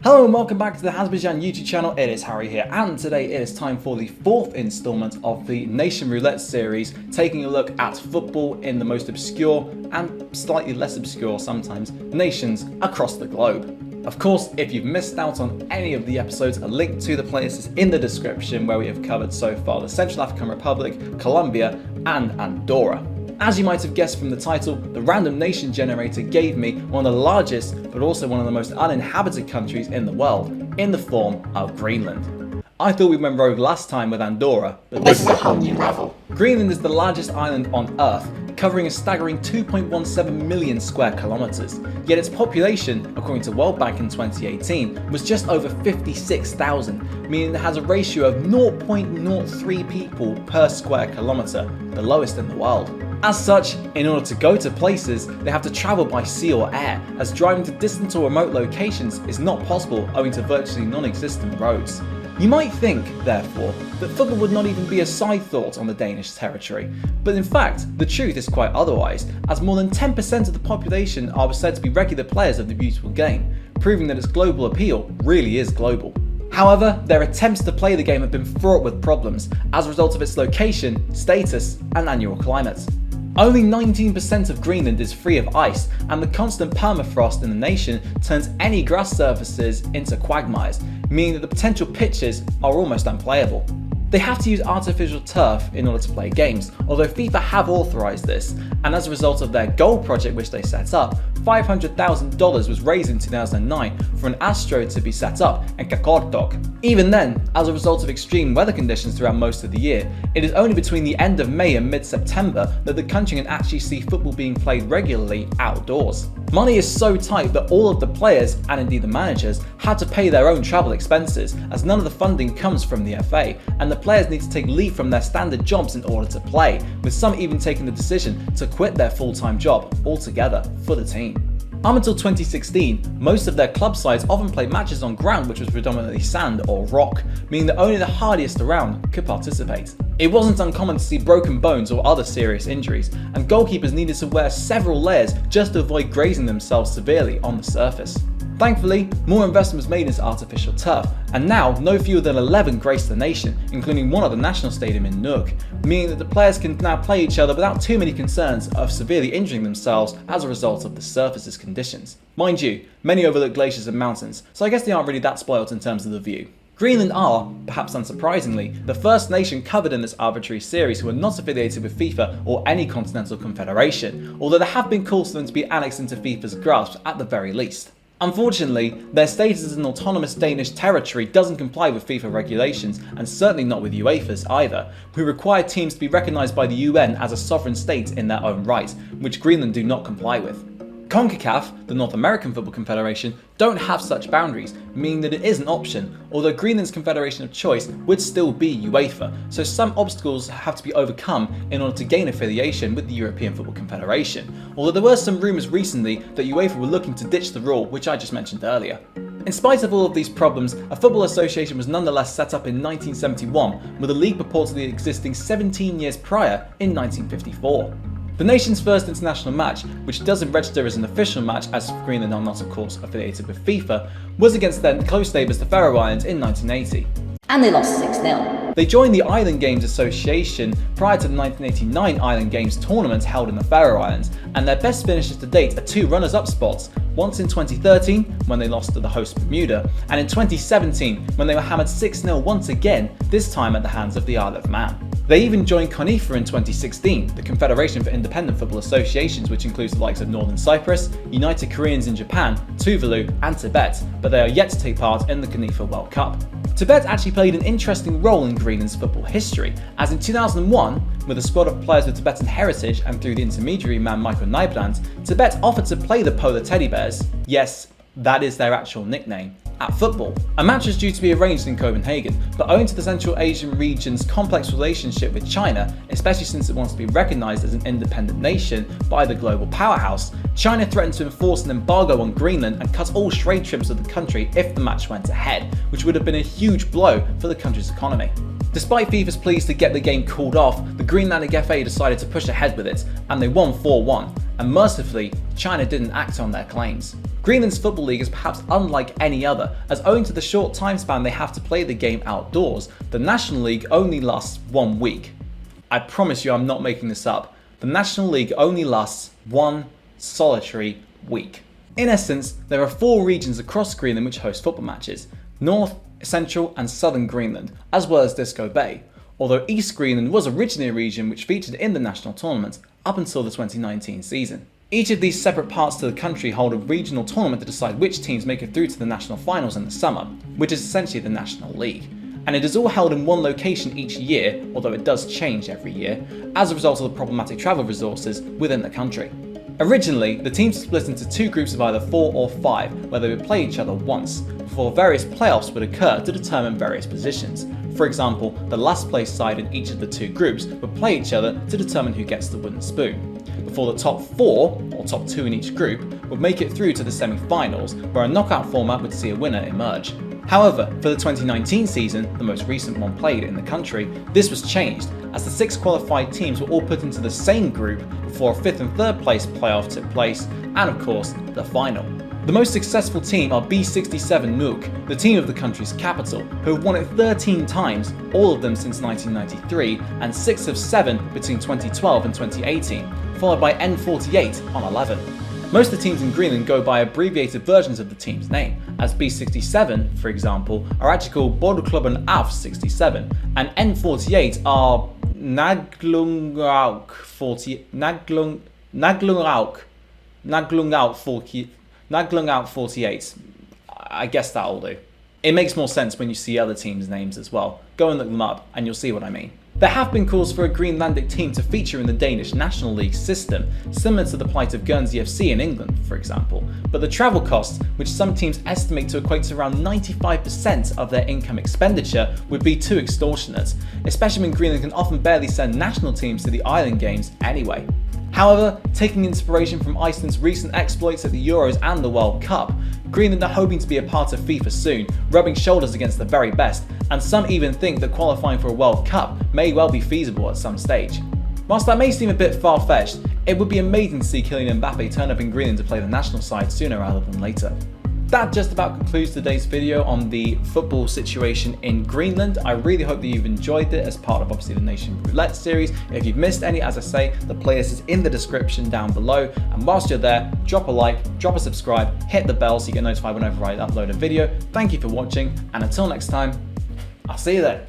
Hello and welcome back to the Hazzabhajan YouTube channel. It is Harry here, and today it is time for the fourth installment of the Nation Roulette series, taking a look at football in the most obscure and slightly less obscure sometimes nations across the globe. Of course, if you've missed out on any of the episodes, a link to the playlist is in the description where we have covered so far the Central African Republic, Colombia and Andorra. As you might have guessed from the title, the random nation generator gave me one of the largest, but also one of the most uninhabited countries in the world, in the form of Greenland. I thought we went rogue last time with Andorra, but this is a whole new level. Greenland is the largest island on Earth, covering a staggering 2.17 million square kilometers. Yet its population, according to World Bank in 2018, was just over 56,000, meaning it has a ratio of 0.03 people per square kilometer, the lowest in the world. As such, in order to go to places, they have to travel by sea or air, as driving to distant or remote locations is not possible owing to virtually non-existent roads. You might think, therefore, that football would not even be a side thought on the Danish territory, but in fact, the truth is quite otherwise, as more than 10% of the population are said to be regular players of the beautiful game, proving that its global appeal really is global. However, their attempts to play the game have been fraught with problems as a result of its location, status, and annual climate. Only 19% of Greenland is free of ice, and the constant permafrost in the nation turns any grass surfaces into quagmires, meaning that the potential pitches are almost unplayable. They have to use artificial turf in order to play games, although FIFA have authorised this, and as a result of their goal project which they set up, $500,000 was raised in 2009 for an astro to be set up in Kakortok. Even then, as a result of extreme weather conditions throughout most of the year, it is only between the end of May and mid-September that the country can actually see football being played regularly outdoors. Money is so tight that all of the players, and indeed the managers, had to pay their own travel expenses, as none of the funding comes from the FA, and the players need to take leave from their standard jobs in order to play, with some even taking the decision to quit their full-time job altogether for the team. Up until 2016, most of their club sides often played matches on ground which was predominantly sand or rock, meaning that only the hardiest around could participate. It wasn't uncommon to see broken bones or other serious injuries, and goalkeepers needed to wear several layers just to avoid grazing themselves severely on the surface. Thankfully, more investment was made into artificial turf, and now no fewer than 11 grace the nation, including one at the national stadium in Nuuk, meaning that the players can now play each other without too many concerns of severely injuring themselves as a result of the surface's conditions. Mind you, many overlook glaciers and mountains, so I guess they aren't really that spoilt in terms of the view. Greenland are, perhaps unsurprisingly, the first nation covered in this arbitrary series who are not affiliated with FIFA or any continental confederation, although there have been calls for them to be annexed into FIFA's grasp at the very least. Unfortunately, their status as an autonomous Danish territory doesn't comply with FIFA regulations, and certainly not with UEFA's either, who require teams to be recognised by the UN as a sovereign state in their own right, which Greenland do not comply with. CONCACAF, the North American Football Confederation, don't have such boundaries, meaning that it is an option, although Greenland's confederation of choice would still be UEFA, so some obstacles have to be overcome in order to gain affiliation with the European Football Confederation, although there were some rumours recently that UEFA were looking to ditch the rule which I just mentioned earlier. In spite of all of these problems, a football association was nonetheless set up in 1971, with a league purportedly existing 17 years prior in 1954. The nation's first international match, which doesn't register as an official match as Greenland are not of course affiliated with FIFA, was against their close neighbours the Faroe Islands in 1980. And they lost 6-0. They joined the Island Games Association prior to the 1989 Island Games tournament held in the Faroe Islands, and their best finishes to date are two runners-up spots, once in 2013 when they lost to the host Bermuda, and in 2017 when they were hammered 6-0 once again, this time at the hands of the Isle of Man. They even joined CONIFA in 2016, the Confederation for Independent Football Associations, which includes the likes of Northern Cyprus, United Koreans in Japan, Tuvalu and Tibet, but they are yet to take part in the CONIFA World Cup. Tibet actually played an interesting role in Greenland's football history, as in 2001, with a squad of players with Tibetan heritage and through the intermediary man Michael Nybrand, Tibet offered to play the Polar Teddy Bears, yes, that is their actual nickname, at football. A match was due to be arranged in Copenhagen, but owing to the Central Asian region's complex relationship with China, especially since it wants to be recognised as an independent nation by the global powerhouse, China threatened to enforce an embargo on Greenland and cut all trade trips of the country if the match went ahead, which would have been a huge blow for the country's economy. Despite FIFA's pleas to get the game called off, the Greenlandic FA decided to push ahead with it, and they won 4-1, and mercifully, China didn't act on their claims. Greenland's football league is perhaps unlike any other, as owing to the short time span they have to play the game outdoors, the National League only lasts 1 week. I promise you I'm not making this up. The National League only lasts 1 solitary week. In essence, there are 4 regions across Greenland which host football matches: North, Central and Southern Greenland, as well as Disco Bay, although East Greenland was originally a region which featured in the national tournament up until the 2019 season. Each of these separate parts to the country hold a regional tournament to decide which teams make it through to the national finals in the summer, which is essentially the National League. And it is all held in one location each year, although it does change every year, as a result of the problematic travel resources within the country. Originally, the teams were split into 2 groups of either 4 or 5, where they would play each other once, before various playoffs would occur to determine various positions. For example, the last place side in each of the 2 groups would play each other to determine who gets the wooden spoon, before the top 4, or top 2 in each group, would make it through to the semi-finals, where a knockout format would see a winner emerge. However, for the 2019 season, the most recent one played in the country, this was changed, as the 6 qualified teams were all put into the same group before a 5th and 3rd place playoff took place, and of course, the final. The most successful team are B67 Nuuk, the team of the country's capital, who have won it 13 times, all of them since 1993, and 6 of 7 between 2012 and 2018, followed by N48 on 11. Most of the teams in Greenland go by abbreviated versions of the team's name, as B67, for example, are actually called Borderklubben Af 67, and N48 are Naglungauk 48. I guess that'll do. It makes more sense when you see other teams' names as well. Go and look them up and you'll see what I mean. There have been calls for a Greenlandic team to feature in the Danish National League system, similar to the plight of Guernsey FC in England, for example, but the travel costs, which some teams estimate to equate to around 95% of their income expenditure, would be too extortionate, especially when Greenland can often barely send national teams to the island games anyway. However, taking inspiration from Iceland's recent exploits at the Euros and the World Cup, Greenland are hoping to be a part of FIFA soon, rubbing shoulders against the very best, and some even think that qualifying for a World Cup may well be feasible at some stage. Whilst that may seem a bit far-fetched, it would be amazing to see Kylian Mbappe turn up in Greenland to play the national side sooner rather than later. That just about concludes today's video on the football situation in Greenland. I really hope that you've enjoyed it as part of obviously the Nation Roulette series. If you've missed any, as I say, the playlist is in the description down below. And whilst you're there, drop a like, drop a subscribe, hit the bell so you get notified whenever I upload a video. Thank you for watching, and until next time, I'll see you there.